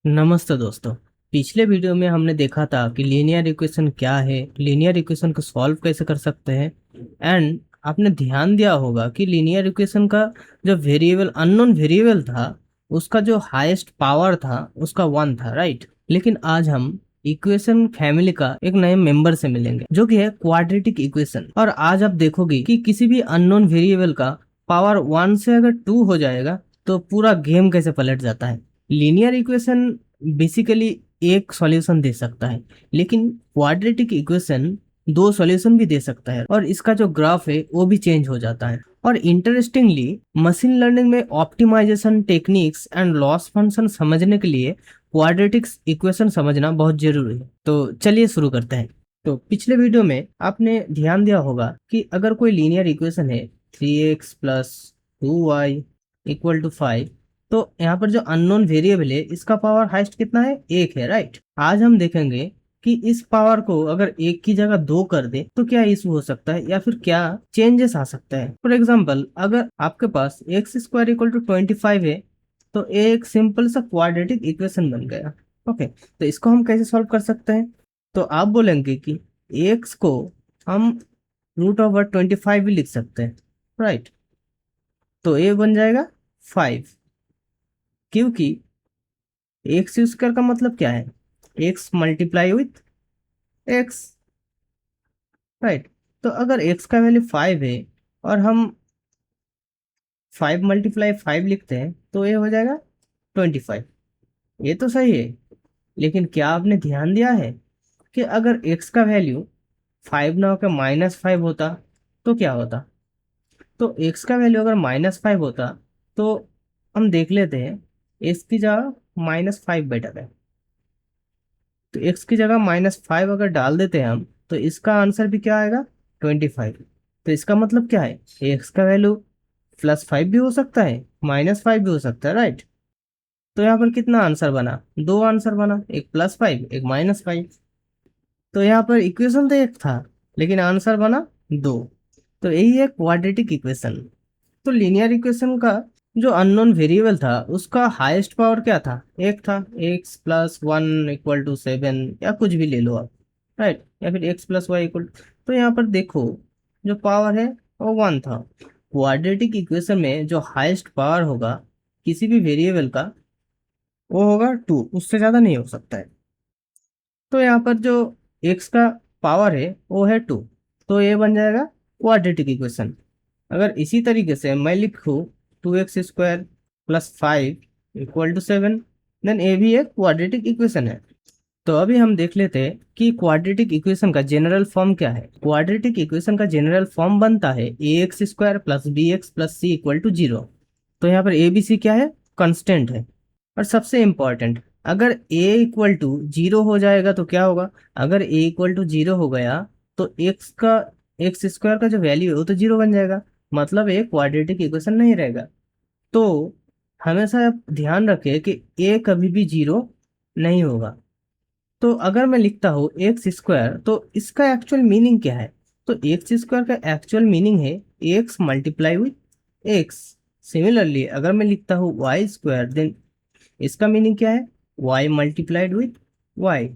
नमस्ते दोस्तों। पिछले वीडियो में हमने देखा था कि लीनियर इक्वेशन क्या है, लीनियर इक्वेशन को सॉल्व कैसे कर सकते हैं। एंड आपने ध्यान दिया होगा कि लीनियर इक्वेशन का जो वेरिएबल अननोन वेरिएबल था उसका जो हाईएस्ट पावर था उसका 1 था, राइट। लेकिन आज हम इक्वेशन फैमिली का एक नए मेंबर से मिलेंगे जो कि है क्वाड्रेटिक इक्वेशन। और आज आप देखोगे कि किसी भी अननोन वेरिएबल का पावर 1 से अगर 2 हो जाएगा तो पूरा गेम कैसे पलट जाता है। लीनियर इक्वेशन बेसिकली एक सॉल्यूशन दे सकता है, लेकिन क्वाड्रेटिक इक्वेशन दो सॉल्यूशन भी दे सकता है और इसका जो ग्राफ है वो भी चेंज हो जाता है। और इंटरेस्टिंगली मशीन लर्निंग में optimization techniques and loss function समझने के लिए क्वाड्रेटिक इक्वेशन समझना बहुत जरूरी है। तो चलिए शुरू करते हैं। तो पिछले वीडियो में आपने ध्यान दिया होगा कि अगर कोई लीनियर इक्वेशन है 3x plus 2y equal to 5, तो यहाँ पर जो अननोन वेरिएबल है इसका पावर हाइस्ट कितना है, 1 है, राइट। आज हम देखेंगे कि इस पावर को अगर 1 की जगह 2 कर दे तो क्या इशू हो सकता है या फिर क्या चेंजेस आ सकता है। फॉर एग्जाम्पल, अगर आपके पास एक्स स्क्वायर इक्वल टू 25 है तो एक सिंपल सा क्वाड्रेटिक इक्वेशन बन गया। ओके, तो इसको हम कैसे सॉल्व कर सकते हैं। तो आप बोलेंगे कि एक्स को हम √25 भी लिख सकते हैं, राइट। तो ये बन जाएगा 5, क्योंकि एक्स स्क्वायर का मतलब क्या है, x multiply with x, right. तो अगर एक्स का वैल्यू 5 है और हम 5 × 5 लिखते हैं तो ये हो जाएगा 25। ये तो सही है, लेकिन क्या आपने ध्यान दिया है कि अगर एक्स का वैल्यू 5 ना होकर -5 होता तो क्या होता। तो एक्स का वैल्यू अगर -5 होता तो हम देख लेते हैं, एक्स की जगह -5 बेटर है। तो एक्स की जगह -5 अगर डाल देते हैं हम तो इसका आंसर भी क्या आएगा, 25। तो इसका मतलब क्या है, एक्स का वैल्यू +5 भी हो सकता है, -5 भी हो सकता है, राइट। तो यहाँ पर कितना आंसर बना, दो आंसर बना, एक +5 एक -5। तो यहाँ पर इक्वेशन तो एक था लेकिन आंसर बना दो। तो यही है क्वाड्रेटिक इक्वेशन। तो लीनियर इक्वेशन का जो अननोन वेरिएबल था उसका हाईएस्ट पावर क्या था, एक था। x+1 इक्वल टू 7 या कुछ भी ले लो आप, राइट, या फिर x+y इक्वल। तो यहाँ पर देखो जो पावर है वो 1 था। क्वाड्रेटिक इक्वेशन में जो हाईएस्ट पावर होगा किसी भी वेरिएबल का वो होगा 2, उससे ज़्यादा नहीं हो सकता है। तो यहाँ पर जो x का पावर है वो है 2, तो ये बन जाएगा क्वाड्रेटिक इक्वेशन। अगर इसी तरीके से मैं लिखूँ 2x² + 5 इक्वल टू 7, देन ये भी एक क्वाड्रेटिक इक्वेशन है। तो अभी हम देख लेते हैं कि क्वाड्रेटिक इक्वेशन का जनरल फॉर्म क्या है। क्वाड्रेटिक इक्वेशन का जनरल फॉर्म बनता है ax² + bx + c equal to 0। तो यहाँ पर ए बी सी क्या है, कांस्टेंट है। और सबसे इंपॉर्टेंट, अगर a इक्वल टू 0 हो जाएगा तो क्या होगा, अगर a इक्वल टू 0 हो गया तो x² का जो वैल्यू है वो तो 0 बन जाएगा, मतलब एक क्वाड्रेटिक इक्वेशन नहीं रहेगा। तो हमेशा आप ध्यान रखें कि a कभी भी 0 नहीं होगा। तो अगर मैं लिखता हूँ x² तो इसका एक्चुअल मीनिंग क्या है। तो x² का एक्चुअल मीनिंग है x multiply with x। Similarly अगर मैं लिखता हूँ y² देन इसका मीनिंग क्या है, y मल्टीप्लाइड विथ y।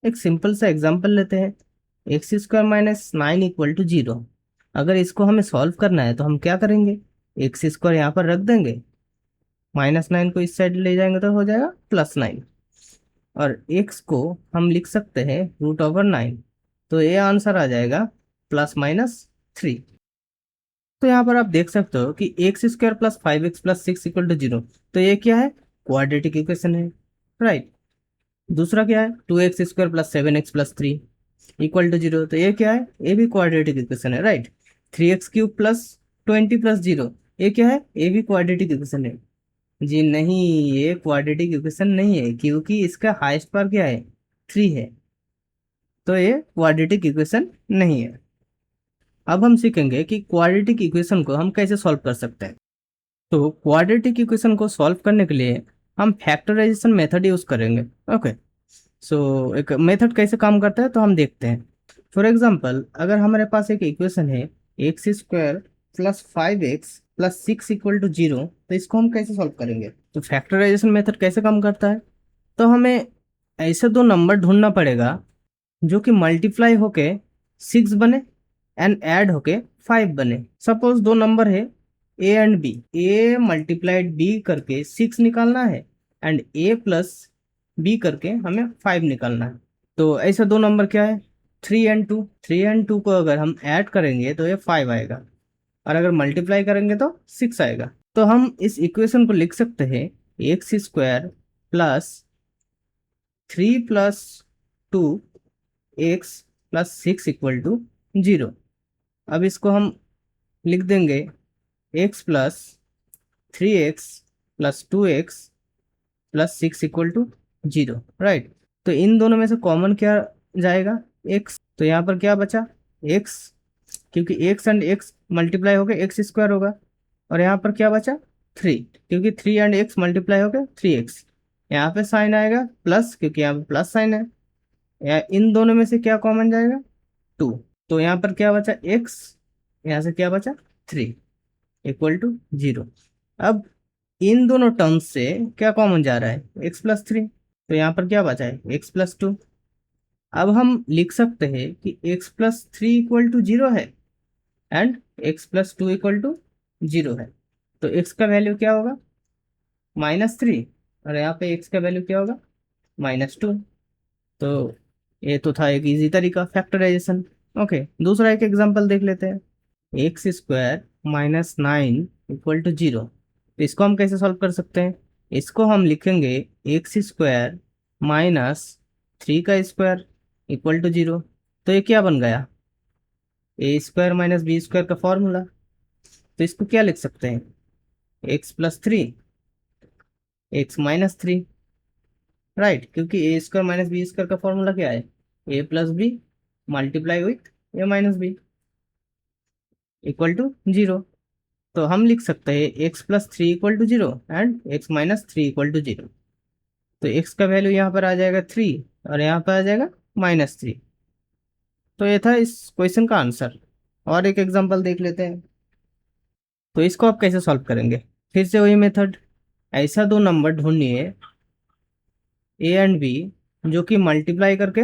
एक सिंपल सा एग्जांपल लेते हैं, x² - 9 इक्वल टू 0। अगर इसको हमें सॉल्व करना है तो हम क्या करेंगे, x² यहाँ पर रख देंगे, -9 को इस साइड ले जाएंगे तो हो जाएगा +9, और x को हम लिख सकते हैं √9। तो ये आंसर आ जाएगा ±3। तो यहाँ पर आप देख सकते हो कि x² + 5x + 6 इक्वल टू 0। तो ये क्या है, क्वाड्रेटिक इक्वेशन है, राइट। दूसरा क्या है, 2x² + 7x + 3 इक्वल टू 0। तो ये क्या है, ये भी क्वाड्रेटिक इक्वेशन है, राइट। 3x³ + 20 + 0, ये क्या है, ये भी क्वाड्रेटिक इक्वेशन है। जी नहीं, ये क्वाड्रेटिक इक्वेशन नहीं है क्योंकि इसका हाईएस्ट पावर क्या है, 3 है। तो ये क्वाड्रेटिक इक्वेशन नहीं है। अब हम सीखेंगे कि क्वाड्रेटिक इक्वेशन को हम कैसे सॉल्व कर सकते हैं। तो क्वाड्रेटिक इक्वेशन को सॉल्व करने के लिए हम फैक्टराइजेशन मेथड यूज करेंगे। ओके, सो एक मेथड कैसे काम करता है तो हम देखते हैं। फॉर एग्जांपल, अगर हमारे पास एक इक्वेशन है x² + 5x + 6 इक्वल टू 0, तो इसको हम कैसे सॉल्व करेंगे। तो फैक्टराइजेशन मेथड कैसे काम करता है, तो हमें ऐसे दो नंबर ढूंढना पड़ेगा जो कि मल्टीप्लाई होके 6 बने एंड ऐड होके 5 बने। सपोज दो नंबर है a and b, a multiplied b करके 6 निकालना है एंड ए प्लस बी करके हमें 5 निकालना है। तो ऐसे दो नंबर क्या है, 3 एंड 2। 3 एंड 2 को अगर हम ऐड करेंगे तो ये 5 आएगा, और अगर मल्टीप्लाई करेंगे तो 6 आएगा। तो हम इस इक्वेशन को लिख सकते हैं x square plus 3 + 2 x + 6 equal to 0। अब इसको हम लिख देंगे x + 3x + 2x + 6 equal to 0, right. तो इन दोनों में से कॉमन क्या जाएगा, x। तो यहाँ पर क्या बचा, x, क्योंकि x एंड x मल्टीप्लाई हो गए एक्स स्क्वायर होगा। और यहाँ पर क्या बचा, 3, क्योंकि 3 एंड x मल्टीप्लाई हो गए 3x। यहाँ पे साइन आएगा प्लस, क्योंकि यहाँ पे प्लस साइन है। इन दोनों में से क्या कॉमन जाएगा, 2। तो यहाँ पर क्या बचा, x, यहाँ से क्या बचा 3 इक्वल टू 0। अब इन दोनों टर्म्स से क्या कॉमन जा रहा है, x + 3। तो यहाँ पर क्या बचा है, x + 2। अब हम लिख सकते हैं कि x + 3 इक्वल टू 0 है एंड x + 2 इक्वल टू 0 है। तो x का वैल्यू क्या होगा, -3, और यहाँ पे x का वैल्यू क्या होगा, -2। तो ये तो था एक इजी तरीका, फैक्टराइजेशन। ओके, दूसरा एक एग्जांपल देख लेते हैं। x² - 9 equal to 0। तो इसको हम कैसे सॉल्व कर सकते हैं, इसको हम लिखेंगे x² - 3 इक्वल टू 0। तो ये क्या बन गया, a² - b² का फॉर्मूला। तो इसको क्या लिख सकते हैं, x + 3 x - 3, राइट, क्योंकि a² - b² का फॉर्मूला क्या है, a + b multiply with a - b equal to 0। तो हम लिख सकते हैं x + 3 equal to 0 and x - 3 equal to 0। तो x का वैल्यू यहाँ पर आ जाएगा 3 और यहाँ पर आ जाएगा -3। तो ये था इस क्वेश्चन का आंसर। और एक एग्जांपल देख लेते हैं। तो इसको आप कैसे सॉल्व करेंगे, फिर से वही मेथड। ऐसा दो नंबर ढूंढिए ए एंड बी जो कि मल्टीप्लाई करके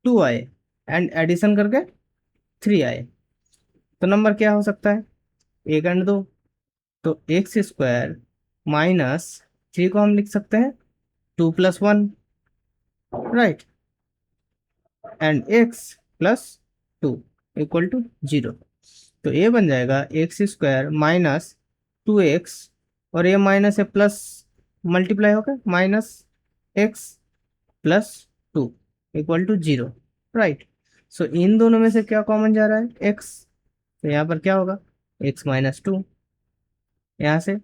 2 आए एंड एडिशन करके 3 आए। तो नंबर क्या हो सकता है, 1 एंड 2। तो x² - 3 को हम लिख सकते हैं 2 + 1, right, and x + 2 equal to 0। तो ये बन जाएगा x² - 2x, और ये माइनस है प्लस, मल्टीप्लाई होकर -x + 2 इक्वल टू 0, राइट। सो इन दोनों में से क्या कॉमन जा रहा है, x। तो यहाँ पर क्या होगा, x - 2, यहाँ से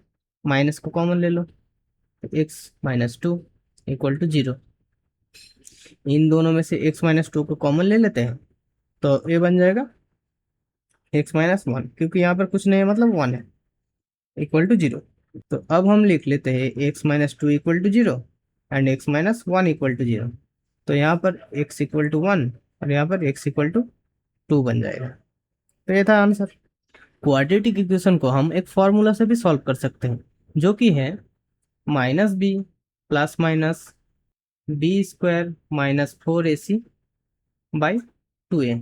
माइनस को कॉमन ले लो, तो x - 2 इक्वल टू 0। इन दोनों में से x - 2 को कॉमन ले लेते हैं, तो ये बन जाएगा x - 1, क्योंकि यहाँ पर कुछ नहीं है मतलब 1 है, इक्वल टू 0। तो अब हम लिख लेते हैं x - 2 equal to 0 and x - 1 equal to 0। तो यहाँ पर x इक्वल टू 1 और यहाँ पर x इक्वल टू 2 बन जाएगा। तो ये था आंसर। क्वाड्रेटिक इक्वेशन को हम एक फॉर्मूला से भी सॉल्व कर सकते हैं, जो कि है -b + b² - 4ac/2a।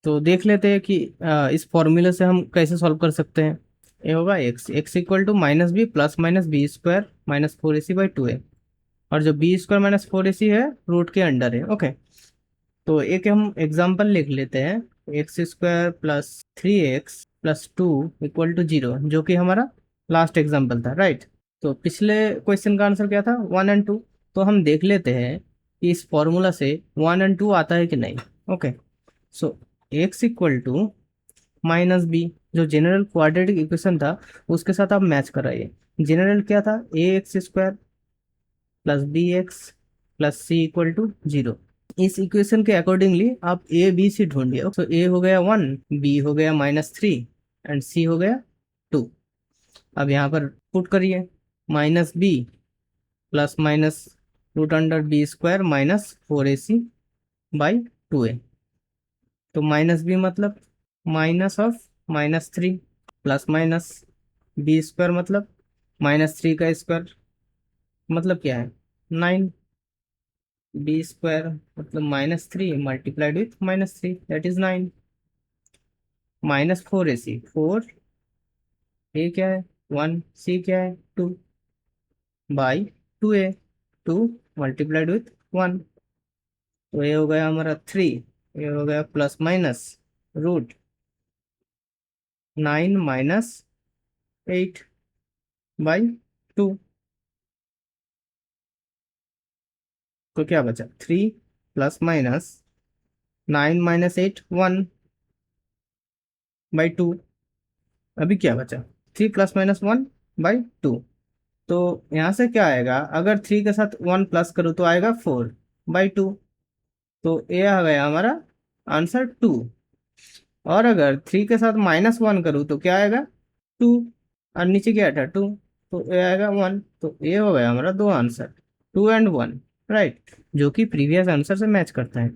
तो देख लेते हैं कि इस फॉर्मूले से हम कैसे सॉल्व कर सकते हैं। ये होगा x equal to -b + b² - 4ac/2a, और जो b² - 4ac है रूट के अंडर है। ओके, तो एक हम एग्जांपल लिख लेते हैं, x² + 3x + 2 इक्वल टू 0, जो कि हमारा लास्ट एग्जांपल था, राइट। तो पिछले क्वेश्चन का आंसर क्या था, 1 एंड 2। तो हम देख लेते हैं कि इस फॉर्मूला से 1 एंड 2 आता है कि नहीं। Okay, so x equal to -b, जो जनरल क्वाड्रेटिक इक्वेशन था उसके साथ आप मैच कराइए। जनरल क्या था, ax² + bx + c equal to 0। इस इक्वेशन के अकॉर्डिंगली आप ए बी सी ढूंढिए। तो ए हो गया 1, बी हो गया -3 एंड सी हो गया 2। अब यहाँ पर पुट करिए, -b ± √b² - 4ac/2a। तो -b मतलब -3, प्लस b² मतलब -3 का स्क्वायर, मतलब क्या है 9। बी स्क्वायर मतलब -3 multiplied with -3 that is 9, -4ac 4, ए क्या है 1, सी क्या है 2 बाई 2a, 2 मल्टीप्लाइड विथ 1, तो ये हो गया हमारा 3, ये हो गया प्लस माइनस रूट 9 -8 बाई 2, तो क्या बचा 3 प्लस माइनस 9 - 8 1 बाई 2, अभी क्या बचा 3 + -1 बाई 2, तो यहाँ से क्या आएगा, अगर 3 के साथ 1 प्लस करूँ तो आएगा 4/2, तो ये आ गया हमारा आंसर 2। और अगर 3 के साथ -1 करूँ तो क्या आएगा 2, और नीचे क्या था 2, तो ये आएगा 1, तो ये हो गया हमारा दो आंसर 2 एंड 1, राइट, जो कि प्रीवियस आंसर से मैच करता है।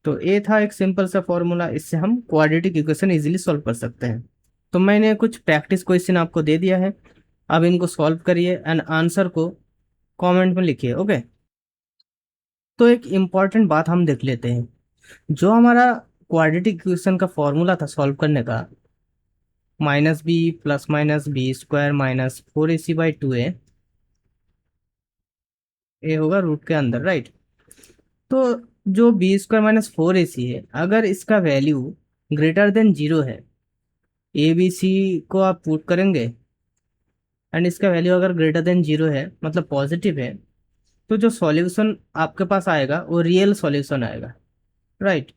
तो ये था एक सिंपल सा फॉर्मूला, इससे हम क्वाड्रेटिक इक्वेशन इजीली सॉल्व कर सकते हैं। तो मैंने कुछ प्रैक्टिस क्वेश्चन आपको दे दिया है, अब इनको सॉल्व करिए एंड आंसर को कमेंट में लिखिए, ओके। तो एक इम्पॉर्टेंट बात हम देख लेते हैं, जो हमारा क्वाड्रेटिक इक्वेशन का फॉर्मूला था सॉल्व करने का, -b + -b² -4ac/2a, ये होगा रूट के अंदर, राइट। तो जो b² -4ac है, अगर इसका वैल्यू ग्रेटर देन 0 है, ए बी सी को आप पुट करेंगे एंड इसका वैल्यू अगर ग्रेटर देन 0 है मतलब पॉजिटिव है, तो जो सॉल्यूशन आपके पास आएगा वो रियल सॉल्यूशन आएगा, राइट।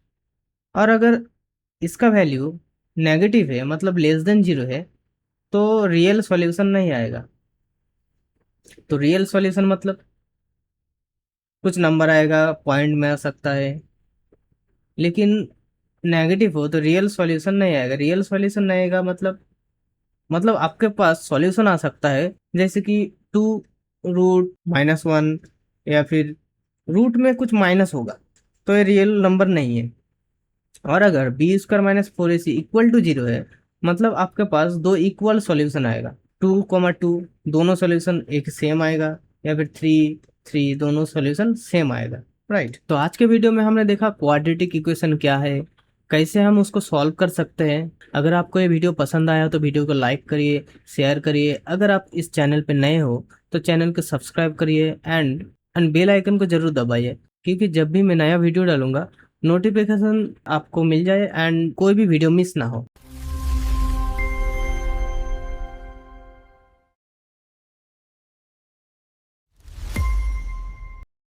और अगर इसका वैल्यू नेगेटिव है मतलब लेस देन 0 है, तो रियल सॉल्यूशन नहीं आएगा। तो रियल सॉल्यूशन मतलब कुछ नंबर आएगा, पॉइंट में आ सकता है, लेकिन नेगेटिव हो तो रियल सॉल्यूशन नहीं आएगा। रियल सॉल्यूशन नहीं आएगा मतलब आपके पास सॉल्यूशन आ सकता है जैसे कि 2√-1, या फिर रूट में कुछ माइनस होगा, तो ये रियल नंबर नहीं है। और अगर b² - 4ac = 0 है, मतलब आपके पास दो इक्वल सॉल्यूशन आएगा, 2, 2 दोनों सॉल्यूशन एक सेम आएगा, या फिर 3, 3 दोनों सॉल्यूशन सेम आएगा, राइट। तो आज के वीडियो में हमने देखा क्वाड्रेटिक इक्वेशन क्या है, कैसे हम उसको सॉल्व कर सकते हैं। अगर आपको ये वीडियो पसंद आया तो वीडियो को लाइक करिए, शेयर करिए। अगर आप इस चैनल पे नए हो तो चैनल को सब्सक्राइब करिए एंड बेल आइकन को जरूर दबाइए, क्योंकि जब भी मैं नया वीडियो डालूंगा नोटिफिकेशन आपको मिल जाए एंड कोई भी वीडियो मिस ना हो।